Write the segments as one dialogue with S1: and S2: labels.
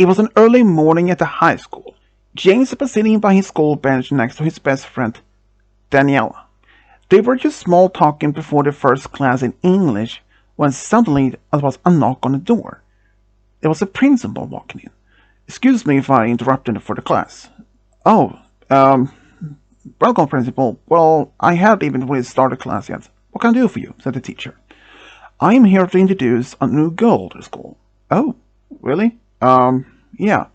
S1: It was an early morning at the high school. James was sitting by his school bench next to his best friend, Daniela. They were just small talking before the first class in English when suddenly there was a knock on the door. It was the principal walking in. "Excuse me if I interrupted for the class." "Oh, um, welcome, principal. Well, I haven't even really started class yet. What can I do for you?" said the teacher. "I am here to introduce a new girl to the school." "Oh, really?" Yeah."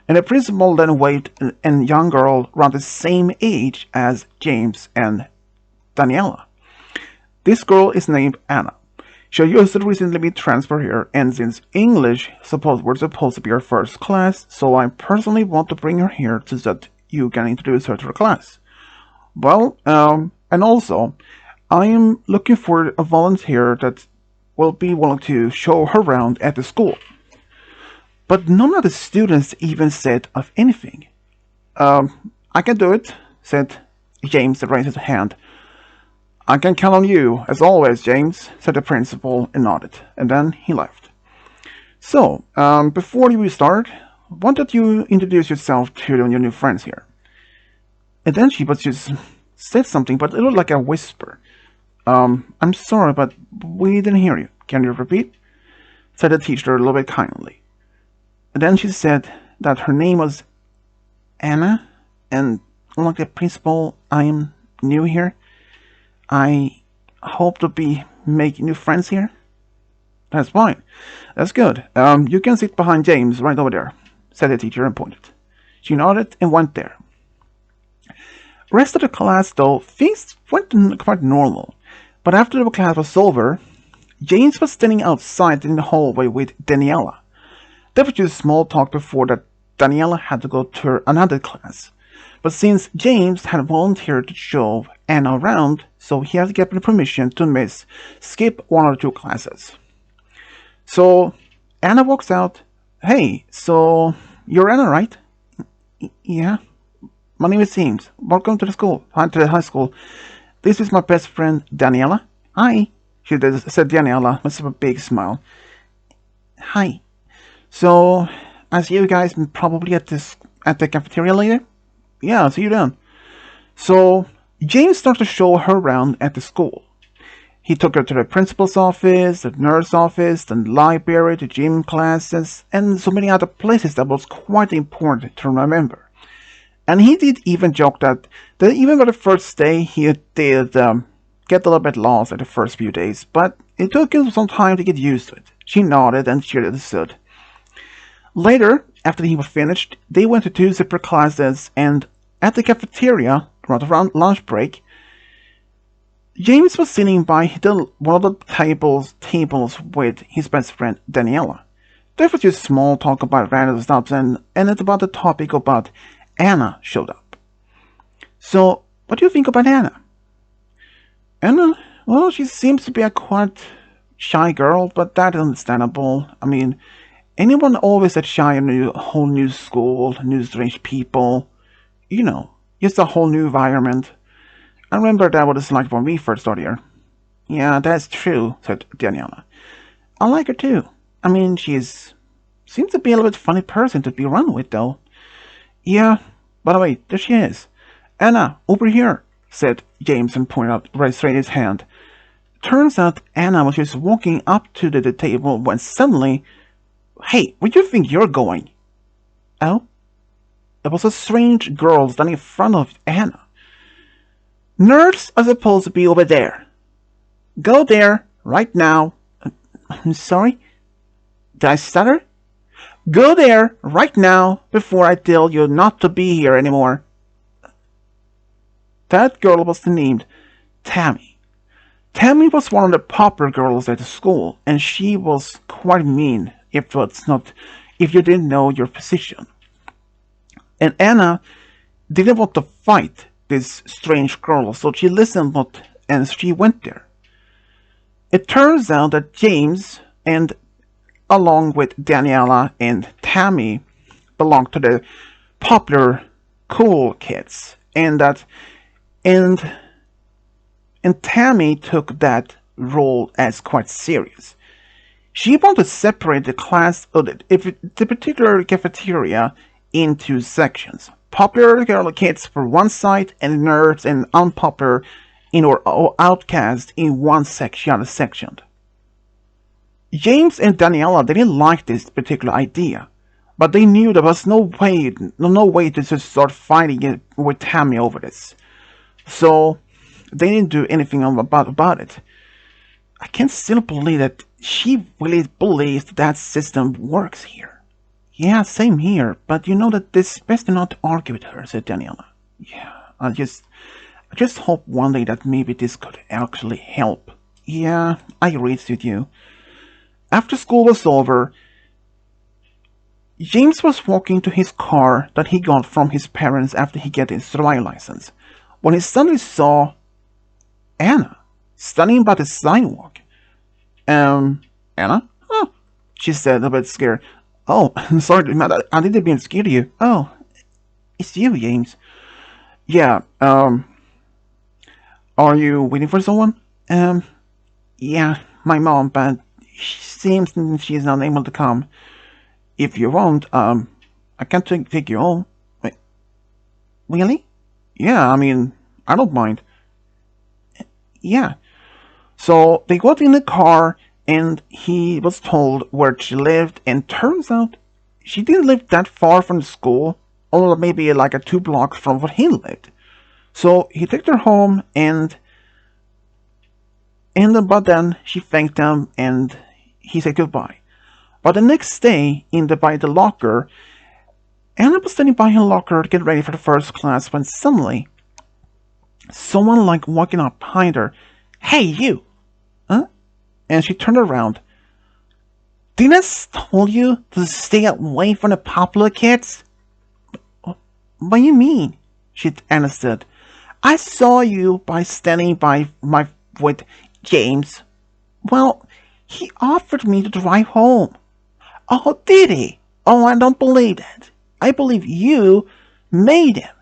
S1: And the principal then waved a young girl around the same age as James and Daniela. "This girl is named Anna. She just recently been transferred here, and since English we're supposed to be her first class, so I personally want to bring her here so that you can introduce her to the class. Well, and also, I am looking for a volunteer that will be willing to show her around at the school." But none of the students even said of anything. "I can do it," said James and raised his hand. "I can count on you, as always, James," said the principal and nodded, and then he left. "So, before we start, why don't you introduce yourself to your new friends here?" And then she just said something, but it looked like a whisper. "I'm sorry, but we didn't hear you. Can you repeat?" said the teacher a little bit kindly. And then she said that her name was Anna, and like the principal, I am new here. I hope to be making new friends here. "That's fine. That's good. You can sit behind James right over there," said the teacher and pointed. She nodded and went there. Rest of the class, though, things went quite normal. But after the class was over, James was standing outside in the hallway with Daniela. There was just small talk before that Daniela had to go to another class. But since James had volunteered to show Anna around, so he had given permission to skip one or two classes. So Anna walks out. "Hey, so you're Anna, right?" "Yeah. My name is James. Welcome to the school, to the high school. This is my best friend, Daniela." "Hi," said Daniela with a big smile. "Hi. So, I see you guys probably at the cafeteria later?" "Yeah, I'll see you then." So, James started to show her around at the school. He took her to the principal's office, the nurse office, the library, the gym classes, and so many other places that was quite important to remember. And he did even joke that even by the first day he did get a little bit lost at the first few days, but it took him some time to get used to it. She nodded and she understood. Later, after he was finished, they went to two separate classes, and at the cafeteria, right around lunch break, James was sitting by one of the tables with his best friend, Daniela. There was just small talk about random stuff, and it's about the topic about Anna showed up. "So, what do you think about Anna?" "Anna? Well, she seems to be a quite shy girl, but that's understandable. I mean, anyone always that shy in a whole new school, new strange people, just a whole new environment. I remember that what it's like when we first started here." "Yeah, that's true," said Daniela. "I like her too. I mean, seems to be a little bit funny person to be around with, though." "Yeah, by the way, there she is. Anna, over here," said James and pointed out right straight his hand. Turns out Anna was just walking up to the table when suddenly, "Hey, where do you think you're going?" "Oh?" It was a strange girl standing in front of Anna. "Nerds are supposed to be over there. Go there, right now." "I'm sorry? Did I stutter?" "Go there, right now, before I tell you not to be here anymore." That girl was named Tammy. Tammy was one of the popular girls at the school, and she was quite mean if you didn't know your position. And Anna didn't want to fight this strange girl, so she listened and she went there. It turns out that James, and along with Daniela and Tammy, belonged to the popular cool kids, and Tammy took that role as quite serious. She wanted to separate the class of the particular cafeteria into sections. Popular girl kids for one side and nerds and unpopular or outcasts in one section. James and Daniela didn't like this particular idea, but they knew there was no way to just start fighting with Tammy over this. So they didn't do anything about it. I can still believe that she really believes that system works here. Yeah, same here, but you know that it's best not to argue with her, said Daniela. Yeah, I just hope one day that maybe this could actually help. Yeah, I agree with you. After school was over, James was walking to his car that he got from his parents after he got his driving license, when he suddenly saw Anna standing by the sidewalk. Anna? Oh, she said, a bit scared. Oh, I'm sorry, I didn't mean to scare you. Oh, it's you, James. Yeah, are you waiting for someone? Yeah, my mom, but she seems she's not able to come. If you want, I can take you home. Wait, really? Yeah, I mean, I don't mind. Yeah. So they got in the car and he was told where she lived, and turns out she didn't live that far from the school, or maybe like 2 blocks from where he lived. So he took her home but then she thanked him and he said goodbye. But the next day, by the locker, Anna was standing by her locker to get ready for the first class when suddenly someone walking up behind her. Hey, you! Huh? And she turned around. Didn't I tell you to stay away from the popular kids? What do you mean? Anna said. I saw you standing with James. Well, he offered me to drive home. Oh, did he? Oh, I don't believe that. I believe you made him.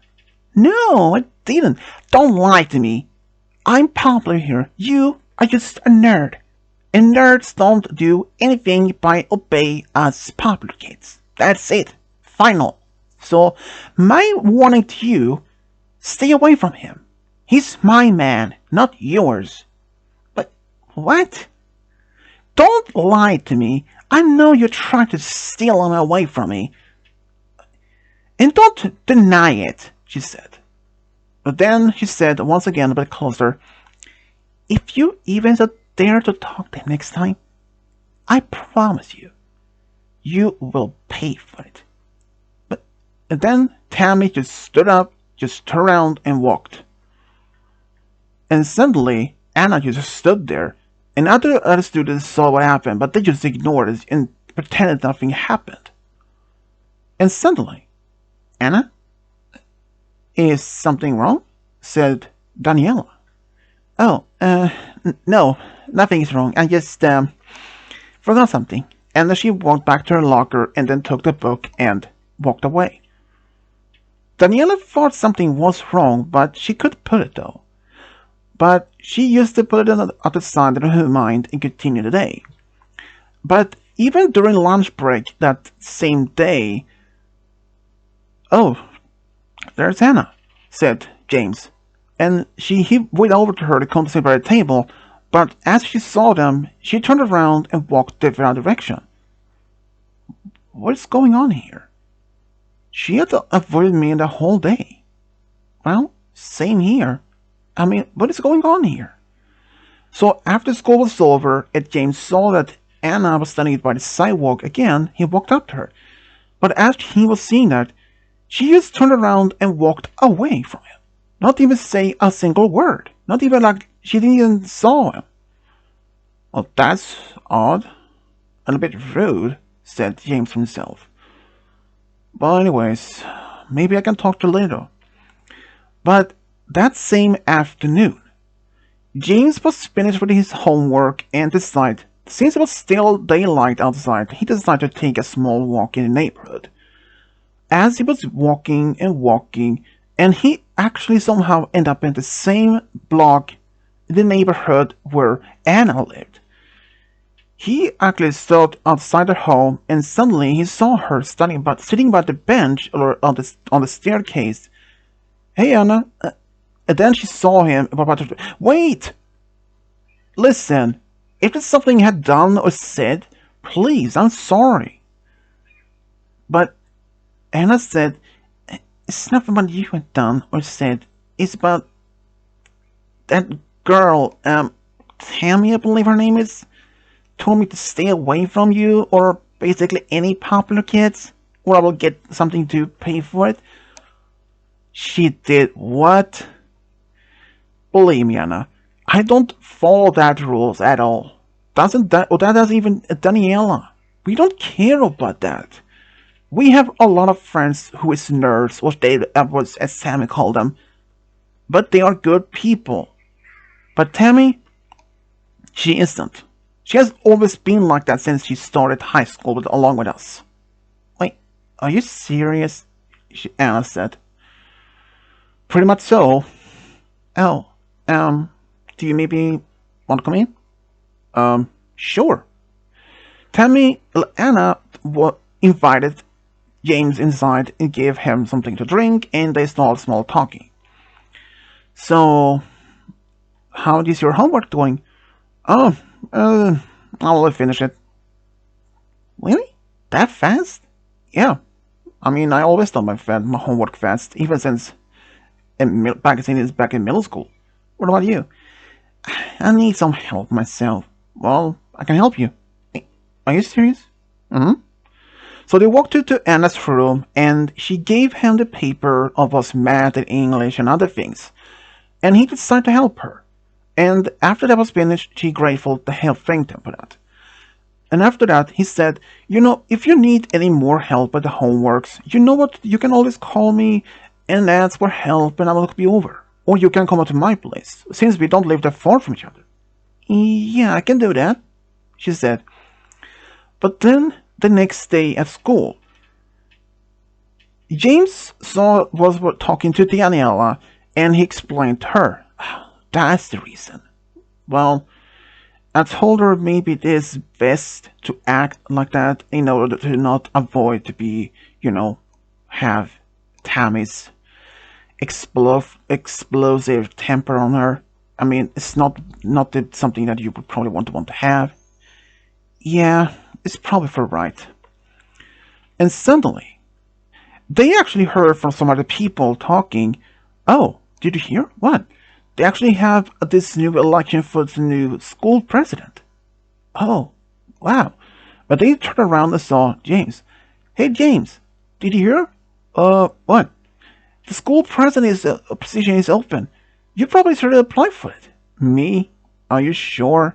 S1: No, I didn't. Don't lie to me. I'm popular here. You are just a nerd. And nerds don't do anything but obey us popular kids. That's it. Final. So, my warning to you, stay away from him. He's my man, not yours. But, what? Don't lie to me. I know you're trying to steal him away from me. And don't deny it, she said. But then she said once again a bit closer, if you even dare to talk to him next time, I promise you, you will pay for it. And then Tammy just stood up, just turned around and walked. And suddenly, Anna just stood there, and other students saw what happened, but they just ignored it and pretended nothing happened. And suddenly, Anna, is something wrong? Said Daniela. Oh, no, nothing is wrong. I just, forgot something. And then she walked back to her locker and then took the book and walked away. Daniela thought something was wrong, but she couldn't put it though. But she used to put it on the other side of her mind and continue the day. But even during lunch break that same day, oh, there's Anna, said James. And he went over to her to come to sit by the table, but as she saw them, she turned around and walked the other direction. What's going on here? She had avoided me the whole day. Well, same here. I mean, what is going on here? So after school was over and James saw that Anna was standing by the sidewalk again, he walked up to her. But as he was seeing that, she just turned around and walked away from him. Not even say a single word. Not even she didn't even saw him. Well, that's odd. A little bit rude, said James himself. But anyways, maybe I can talk to her later. But that same afternoon, James was finished with his homework and decided, since it was still daylight outside, he decided to take a small walk in the neighborhood. As he was walking, and he actually somehow ended up in the same block in the neighborhood where Anna lived. He actually stood outside her home, and suddenly he saw her sitting by the bench or on the staircase. Hey, Anna. And then she saw him about to. Wait! Listen, if there's something I had done or said, please, I'm sorry. But Anna said, it's not what you had done or said. It's about that girl, Tammy, I believe her name is, told me to stay away from you or basically any popular kids, or I will get something to pay for it. She did what? Believe me, Anna, I don't follow that rules at all. Doesn't that, or that doesn't even Daniela. We don't care about that. We have a lot of friends who is nerds, or they, was as Sammy called them, but they are good people. But Tammy, she isn't. She has always been like that since she started high school along with us. Wait, are you serious? Anna said. Pretty much so. Oh, do you maybe want to come in? Sure. Tammy, Anna invited James inside and gave him something to drink, and they started small talking. So, how is your homework going? Oh, I'll finish it. Really? That fast? Yeah. I mean, I always done my homework fast, even since back in middle school. What about you? I need some help myself. Well, I can help you. Are you serious? Mm-hmm. So they walked to Anna's room, and she gave him the paper of us math and English and other things, and he decided to help her. And after that was finished, she grateful to help thanked him for that. And after that, he said, you know, if you need any more help with the homeworks, you know what, you can always call me and ask for help, and I will look you over. Or you can come up to my place, since we don't live that far from each other. Yeah, I can do that, she said. But then, the next day at school, James was talking to Daniela, and he explained to her, oh, that's the reason. Well, I told her maybe it is best to act like that in order to not avoid to be, you know, have Tammy's explosive temper on her. I mean, it's not something that you would probably want to have. Yeah, it's probably for right. And suddenly, they actually heard from some other people talking. Oh, did you hear? What? They actually have this new election for the new school president. Oh, wow. But they turned around and saw James. Hey, James, did you hear? What? The school president position is open. You probably should apply for it. Me? Are you sure?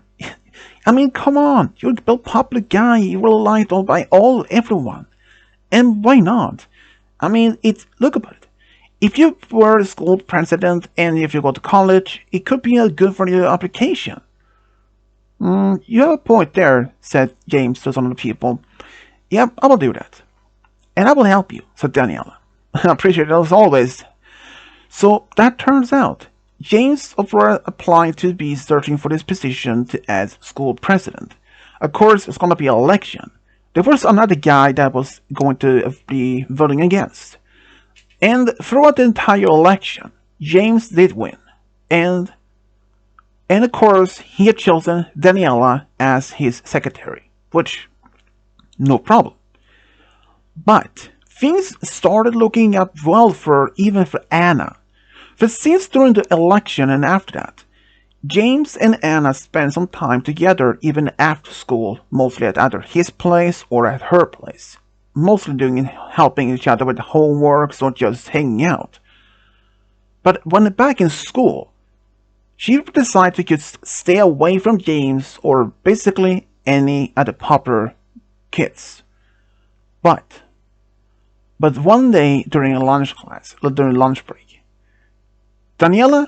S1: I mean, come on. You're a popular guy. You were liked by everyone. And why not? I mean, look about it. If you were a school president and if you go to college, it could be good for your application. You have a point there, said James to some of the people. Yep, I will do that. And I will help you, said Daniela. I appreciate it as always. So that turns out, James applied to be searching for this position as school president. Of course, it's going to be an election. There was another guy that was going to be voting against. And throughout the entire election, James did win. And of course, he had chosen Daniela as his secretary, which, no problem. But things started looking up well even for Anna. For since during the election and after that, James and Anna spent some time together even after school, mostly at either his place or at her place. Mostly helping each other with homeworks or just hanging out. But when back in school, she decided to just stay away from James or basically any other popular kids. But one day during lunch break, Daniela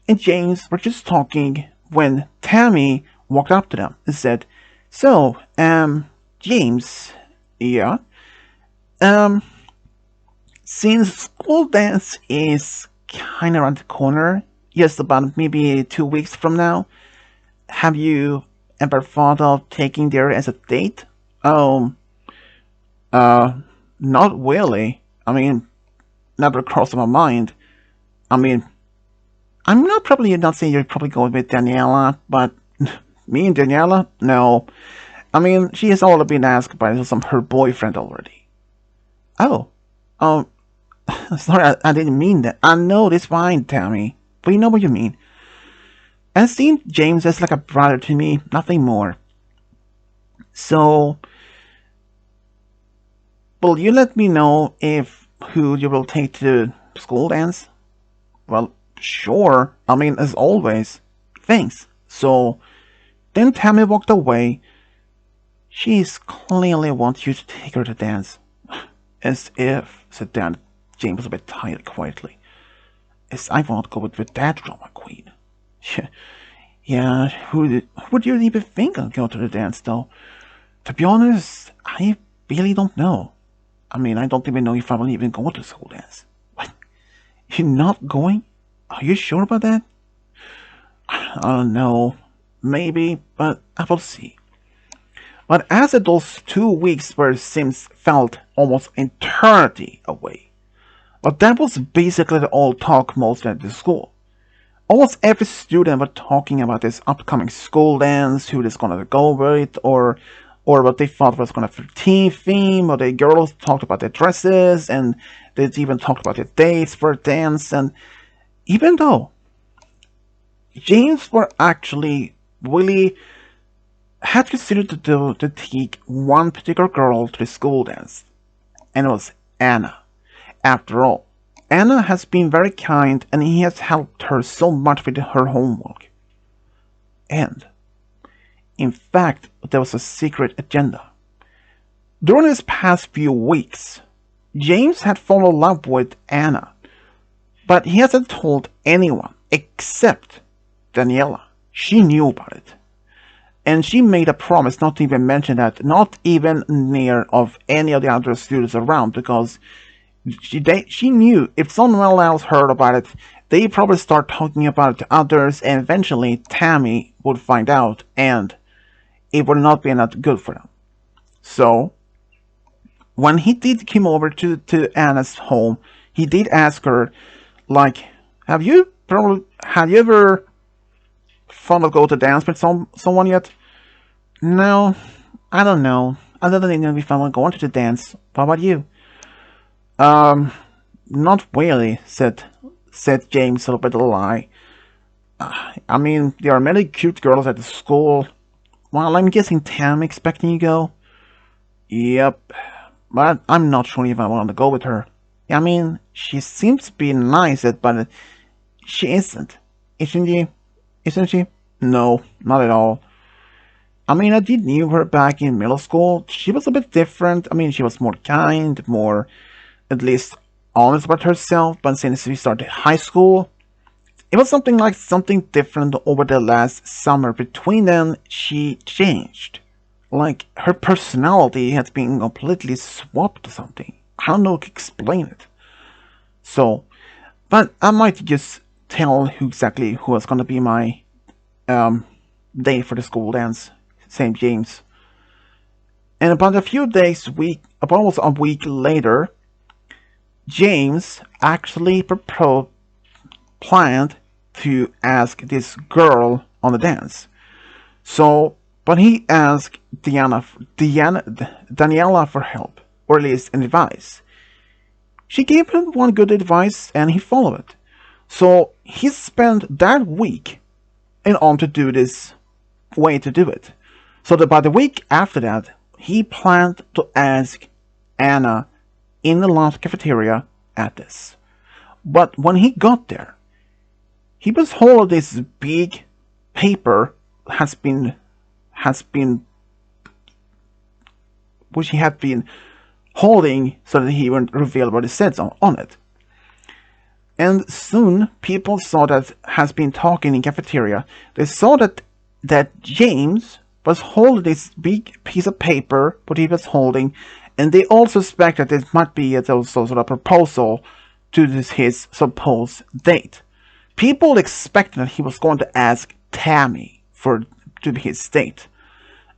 S1: and James were just talking when Tammy walked up to them and said, so, James, yeah, since school dance is kind of around the corner, just about maybe 2 weeks from now, have you ever thought of taking there as a date? Um, uh, not really. I mean, never crossed my mind. I mean, I'm not probably not saying you're probably going with Daniela, but me and Daniela? No. I mean, she has already been asked by her boyfriend already. Oh. Um, sorry, I didn't mean that. I know it's fine, Tammy. But you know what you mean. And seeing James as like a brother to me, nothing more. So, will you let me know if who you will take to school dance? Well, sure. I mean, as always. Thanks. So, then Tammy walked away. She's clearly wants you to take her to dance. As if, said Dan. James a bit tired quietly. As I won't go with that drama queen. Yeah, who would you even think I'll go to the dance though? To be honest, I really don't know. I mean, I don't even know if I will even go to the school dance. What? You're not going? Are you sure about that? I don't know. Maybe, but I will see. But as those 2 weeks were seems felt almost eternity away. But that was basically all talk most at the school. Almost every student were talking about this upcoming school dance, who is gonna go with, or what they thought was gonna be the teen theme, or the girls talked about their dresses, and they even talked about their dates for a dance, and even though James were actually really had considered to take one particular girl to the school dance, and it was Anna. After all, Anna has been very kind and he has helped her so much with her homework. And, in fact, there was a secret agenda. During these past few weeks, James had fallen in love with Anna, but he hasn't told anyone except Daniela. She knew about it. And she made a promise not to even mention that, not even near of any of the other students around, because she knew if someone else heard about it, they'd probably start talking about it to others, and eventually Tammy would find out, and it would not be that good for them. So, when he did come over to Anna's home, he did ask her, like, have you ever thought of go to dance with someone yet? No, I don't know. I don't even if I want going to the dance. What about you? Not really, said James a little bit of a lie. I mean, there are many cute girls at the school. Well, I'm guessing Tam expecting you go. Yep, but I'm not sure if I want to go with her. I mean, she seems to be nice, but she isn't. Isn't she? Isn't she? No, not at all. I mean, I did knew her back in middle school. She was a bit different. I mean, she was more kind, more, at least, honest about herself. But since we started high school, it was something different over the last summer. Between them, she changed. Like, her personality has been completely swapped to something. I don't know how to explain it. So, but I might just tell who was going to be my day for the school dance. St. James. And about almost a week later, James actually planned to ask this girl on the dance. So, but he asked Daniela for help, or at least an advice. She gave him one good advice, and he followed it. So he spent that week on to do this way to do it. So that by the week after that, he planned to ask Anna in the lunch cafeteria at this. But when he got there, he was holding this big paper which he had been holding so that he wouldn't reveal what it said on it. And soon people saw that has been talking in cafeteria. They saw that James was holding this big piece of paper, what he was holding, and they all suspected it might be a sort of proposal to his supposed date. People expected that he was going to ask Tammy for to be his date.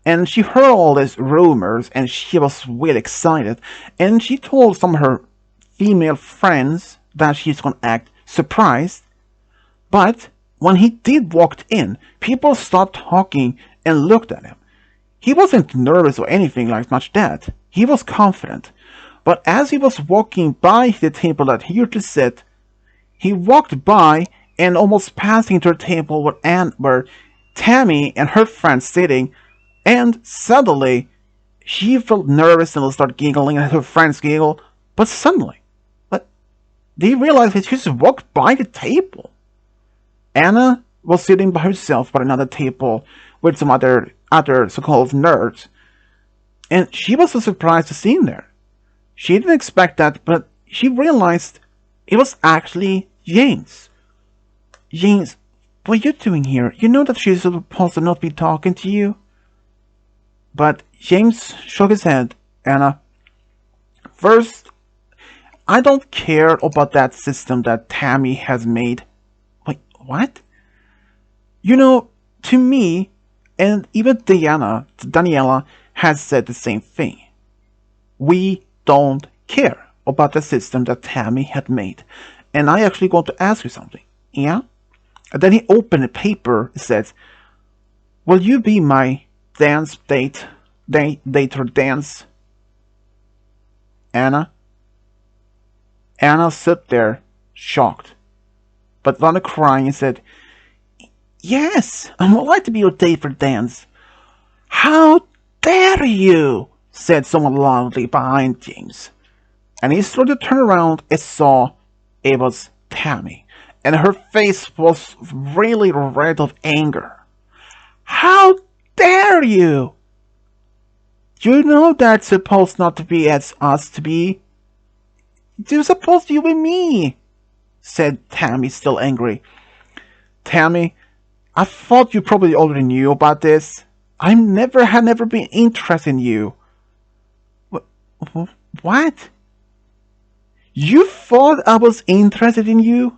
S1: And she heard all these rumors and she was really excited. And she told some of her female friends that she's gonna act surprised. But when he did walk in, people stopped talking and looked at him. He wasn't nervous or anything like much that. He was confident. But as he was walking by the table that he used to sit, he walked by and almost passing to a table where Tammy and her friends sitting, and suddenly she felt nervous and started giggling and her friends giggled, but suddenly they realized that she just walked by the table. Anna was sitting by herself by another table with some other so-called nerds, and she was so surprised to see him there. She didn't expect that, but she realized it was actually James. James, what are you doing here? You know that she's supposed to not be talking to you? But James shook his head. Anna, first, I don't care about that system that Tammy has made. Wait, what? You know, to me, and even Daniela has said the same thing. We don't care about the system that Tammy had made. And I actually want to ask you something. Yeah? And then he opened a paper. It says, will you be my date or dance? Anna stood there, shocked, but not crying, and said, yes, I would like to be your date for dance. How dare you? Said someone loudly behind James. And he started to turn around and saw it was Tammy. And her face was really red of anger. How dare you? You know that's supposed not to be as us to be. You're supposed to be with me, said Tammy, still angry. Tammy, I thought you probably already knew about this. I had never been interested in you. What? You thought I was interested in you?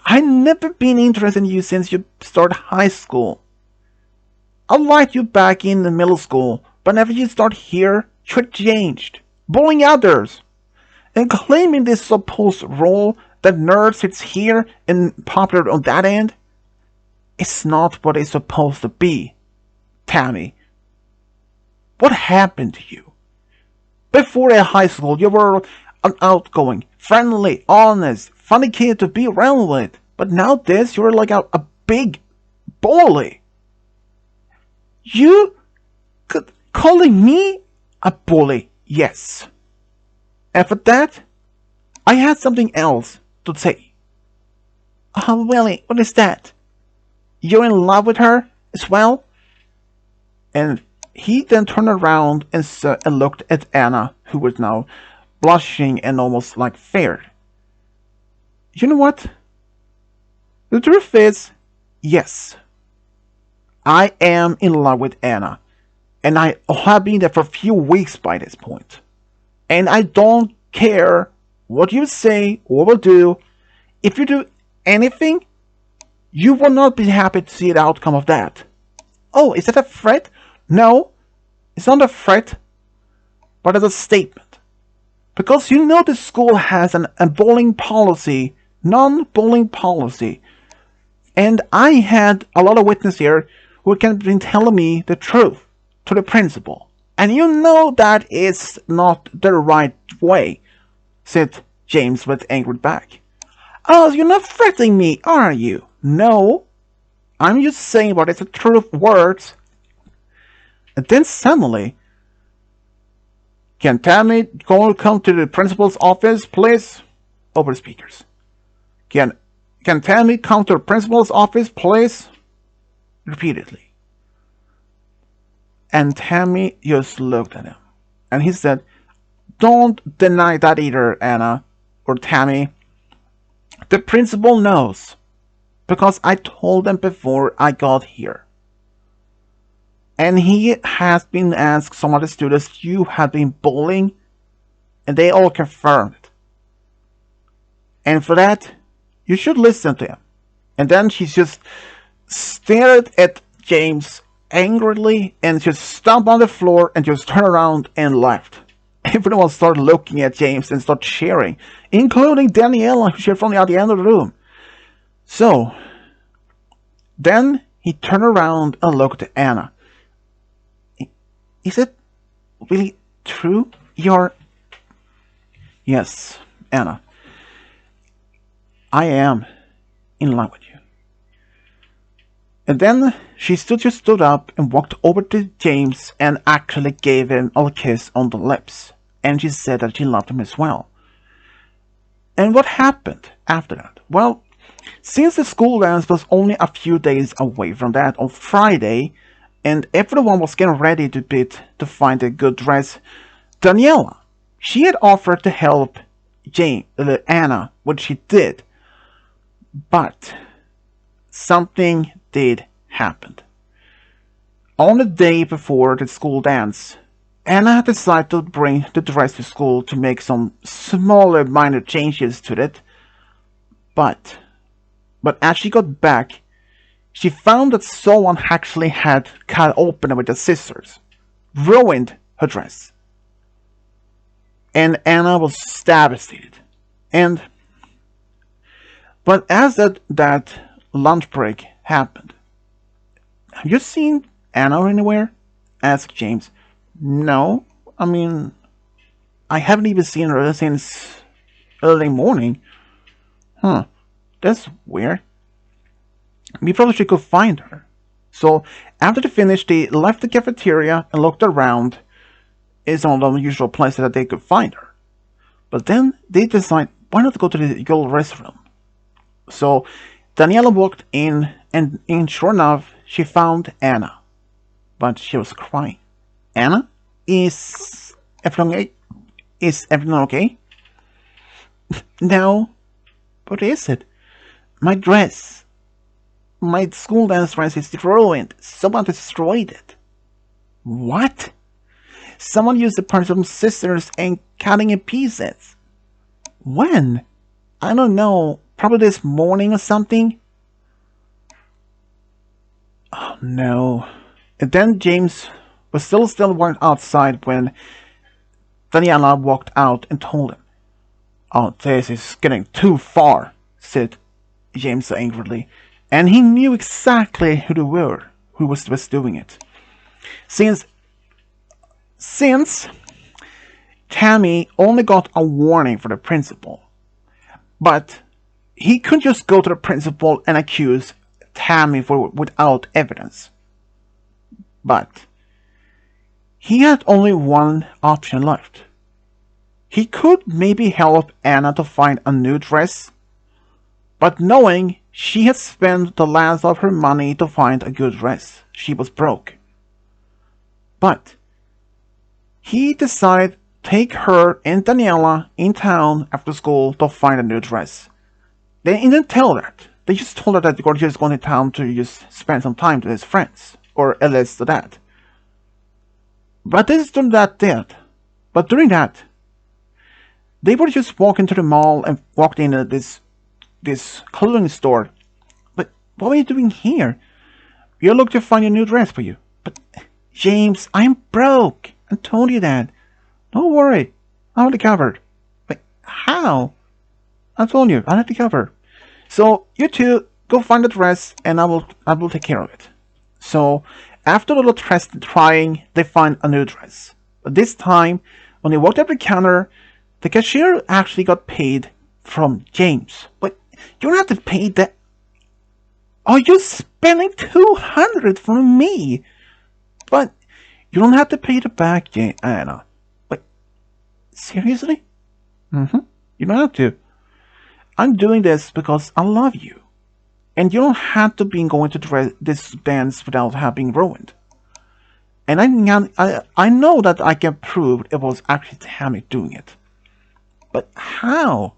S1: I never been interested in you since you started high school. I liked you back in the middle school, but whenever you start here, you're changed, bullying others, and claiming this supposed role that nerd sits here and popular on that end. It's not what it's supposed to be, Tammy. What happened to you? Before in high school, you were an outgoing, friendly, honest, funny kid to be around with. But now you're like a big bully. You calling me a bully? Yes. And for that, I had something else to say. Oh, really? What is that? You're in love with her as well? And he then turned around and looked at Anna, who was now blushing and almost like feared. You know what? The truth is, yes. I am in love with Anna. And I have been there for a few weeks by this point. And I don't care what you say or will do. If you do anything, you will not be happy to see the outcome of that. Oh, is that a threat? No, it's not a threat, but it's a statement. Because you know the school has a bullying policy, non-bullying policy. And I had a lot of witnesses here who can been telling me the truth to the principal. And you know that is not the right way, said James with anger back. Oh, you're not threatening me, are you? No, I'm just saying what is the truth words. And then suddenly, can Tammy come to the principal's office, please? Over the speakers. Can Tammy come to the principal's office, please? Repeatedly. And Tammy just looked at him. And he said, don't deny that either, Anna, or Tammy. The principal knows. Because I told them before I got here. And he has been asked some of the students you have been bullying, and they all confirmed it. And for that, you should listen to him. And then she just stared at James angrily and just stomped on the floor and just turned around and left. Everyone started looking at James and started cheering, including Daniela, who cheered from the other end of the room. So, then he turned around and looked at Anna. Is it really true? You're... Yes, Anna. I am in love with you. And then she just stood up and walked over to James and actually gave him a kiss on the lips. And she said that she loved him as well. And what happened after that? Well, since the school dance was only a few days away from that on Friday, and everyone was getting ready to find a good dress, Daniela, she had offered to help Anna, which she did. But something did happen. On the day before the school dance, Anna had decided to bring the dress to school to make some smaller minor changes to it. But as she got back, she found that someone actually had cut open it with the scissors, ruined her dress. And Anna was devastated. But as that lunch break happened, have you seen Anna anywhere? Asked James. No, I mean, I haven't even seen her since early morning. Huh, that's weird. We probably should go find her. So, after they finished, they left the cafeteria and looked around. It's one of the usual places that they could find her. But then they decided, why not go to the girl restroom? So, Daniela walked in, and sure enough, she found Anna. But she was crying. Anna, is everything okay? No. What is it? My dress. My school dance dress is ruined. Someone destroyed it. What? Someone used a pair of scissors and cutting in pieces. When? I don't know. Probably this morning or something. Oh no. And then James was still outside when Daniela walked out and told him. Oh, this is getting too far, said James angrily. And he knew exactly who they were, who was doing it. Since Tammy only got a warning from the principal. But he couldn't just go to the principal and accuse Tammy without evidence. But he had only one option left. He could maybe help Anna to find a new dress, but knowing she had spent the last of her money to find a good dress, she was broke. But he decided to take her and Daniela in town after school to find a new dress. They didn't tell her that. They just told her that they were just going to town to just spend some time with his friends, or at least that. But during that, they were just walking to the mall and walked into this clothing store. But what are you doing here? You look to find a new dress for you. But James, I'm broke. I told you that. Don't worry, I have it covered. But how? I told you, I have it covered. So you two go find the dress, and I will take care of it. So after a little trying, they find a new dress. But this time, when they walked up the counter, the cashier actually got paid from James. But you don't have to pay that. Are you spending $200 from me? But you don't have to pay it back, Anna. But seriously? You don't have to. I'm doing this because I love you. And you don't have to be going to this dance without having ruined. And I know that I can prove it was actually Tammy doing it. But how?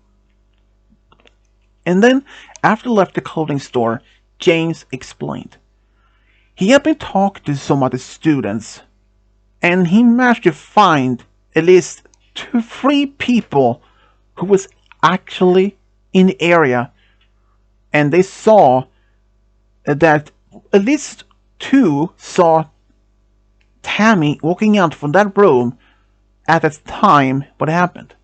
S1: And then, after left the clothing store, James explained. He had been talking to some of the students, and he managed to find at least 3 people who was actually in the area, and they saw that at least two saw Tammy walking out from that room at the time what happened.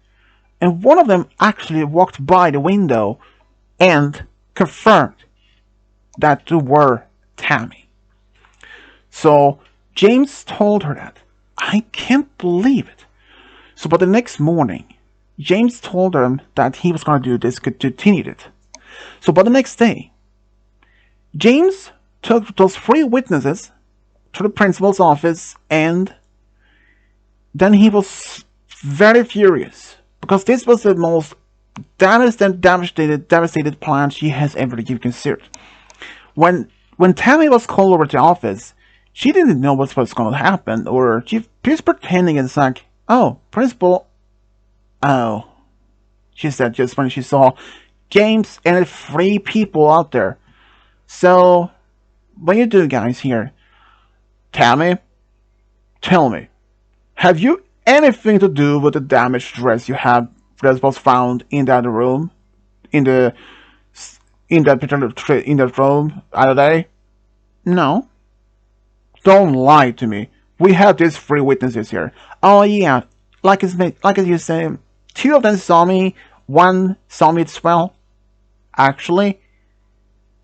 S1: And one of them actually walked by the window and confirmed that they were Tammy. So James told her that. I can't believe it. So but the next morning, James told them that he was going to do this, continued it. So by the next day, James took those three witnesses to the principal's office, and then he was very furious because this was the most devastated plan she has ever considered. When Tammy was called over to the office, she didn't know what was going to happen, or she was pretending. It's like, oh, principal, oh, she said just when she saw James and the three people out there. So, what you do, guys, here? Tammy, tell me, have you anything to do with the damaged dress you have that was found in that room, in that room other day? No. Don't lie to me. We have these three witnesses here. Oh yeah, like you say, two of them saw me, one saw me as well. Actually,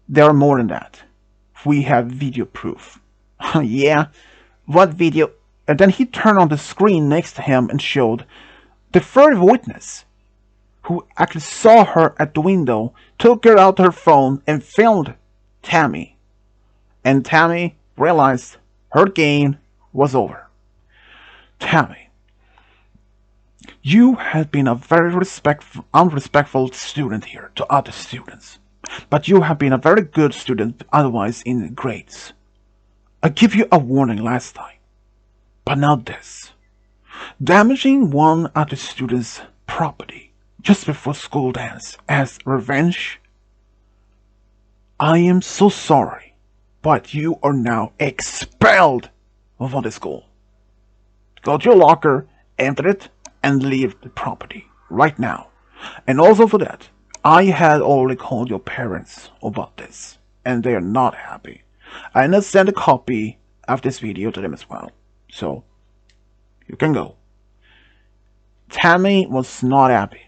S1: there are more than that. We have video proof. Yeah, what video? And then he turned on the screen next to him and showed the third witness, who actually saw her at the window, took her out her phone and filmed Tammy. And Tammy realized her game was over. Tammy, you have been a very unrespectful student here to other students, but you have been a very good student otherwise in grades. I give you a warning last time, but now this. Damaging one other student's property just before school dance as revenge? I am so sorry, but you are now expelled from the school. Go to your locker, enter it, and leave the property right now. And also for that, I had already called your parents about this, and they are not happy. I will send a copy of this video to them as well. So, you can go. Tammy was not happy.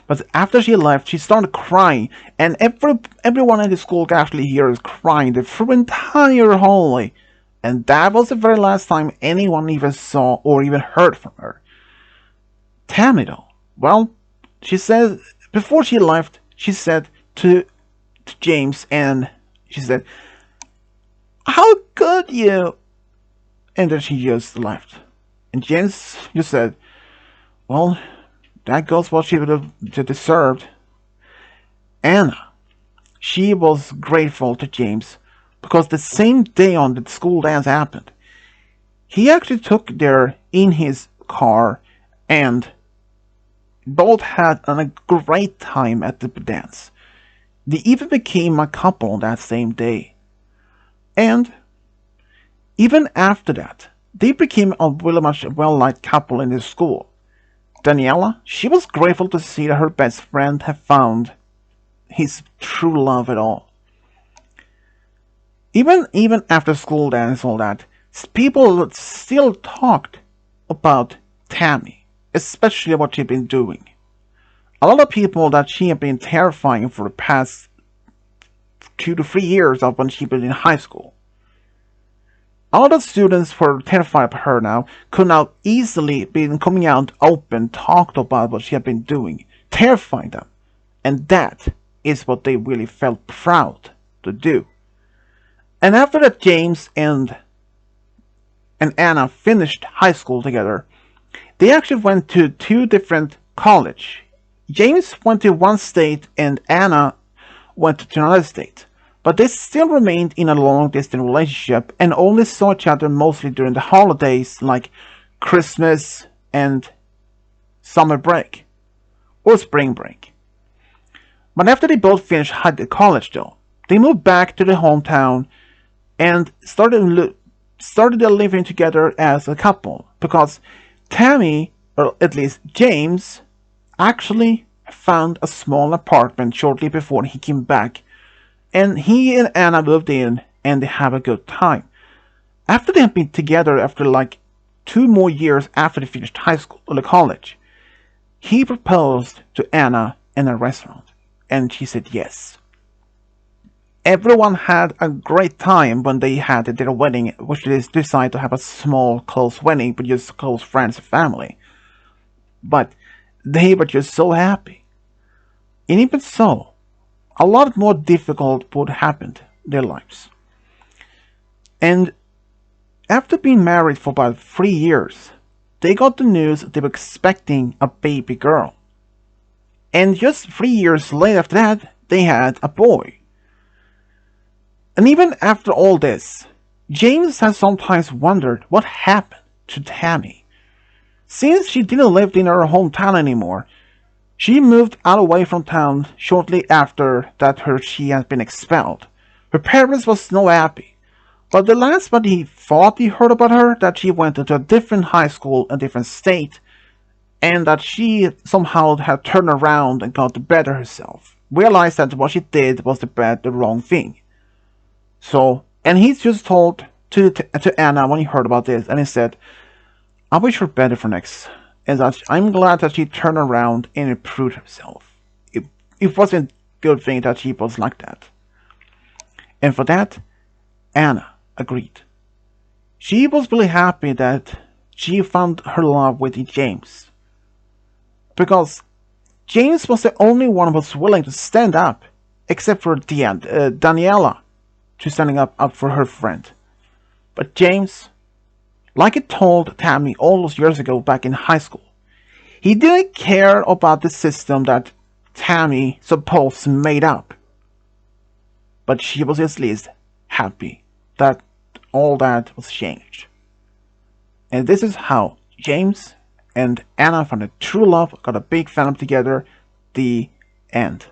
S1: But after she left, she started crying, and everyone in the school could actually hear her crying through the entire hallway. And that was the very last time anyone even saw or even heard from her. Tammy, though, well, she said, before she left, she said to James, and she said, how could you? And then she just left. And James just said, well, that goes what she would have deserved. Anna, she was grateful to James because the same day on the school dance happened, he actually took her in his car and both had a great time at the dance. They even became a couple that same day. And even after that, they became a really much well-liked couple in the school. Daniela, she was grateful to see that her best friend had found his true love at all. Even after school dance and all that, people still talked about Tammy, especially what she'd been doing. A lot of people that she had been terrifying for the past 2 to 3 years of when she was in high school. All the students were terrified of her now, could now easily be coming out open, talked about what she had been doing, terrifying them. And that is what they really felt proud to do. And after that, James and Anna finished high school together. They actually went to 2 different colleges. James went to one state and Anna went to another state. But they still remained in a long-distance relationship and only saw each other mostly during the holidays like Christmas and summer break or spring break. But after they both finished college though, they moved back to their hometown and started living together as a couple because Tammy, or at least James, actually found a small apartment shortly before he came back. And he and Anna moved in and they have a good time. After they had been together after like 2 more years after they finished high school or college, he proposed to Anna in a restaurant, and she said yes. Everyone had a great time when they had their wedding, which they decided to have a small, close wedding with just close friends and family. But they were just so happy. And even so, a lot more difficult would happen in their lives. And after being married for about 3 years, they got the news they were expecting a baby girl. And just 3 years later after that, they had a boy. And even after all this, James has sometimes wondered what happened to Tammy. Since she didn't live in her hometown anymore, she moved out away from town shortly after that she had been expelled. Her parents was no happy, but the last what he thought he heard about her, that she went into a different high school, a different state, and that she somehow had turned around and got better herself. Realized that what she did was the wrong thing. So, and he just told to Anna when he heard about this, and he said, I wish her better for next, and that I'm glad that she turned around and improved herself. It wasn't a good thing that she was like that. And for that, Anna agreed. She was really happy that she found her love with James, because James was the only one who was willing to stand up, except for Daniela, to standing up for her friend. But James, like he told Tammy all those years ago back in high school, he didn't care about the system that Tammy supposed made up. But she was at least happy that all that was changed. And this is how James and Anna found a true love, got a big family together. The end.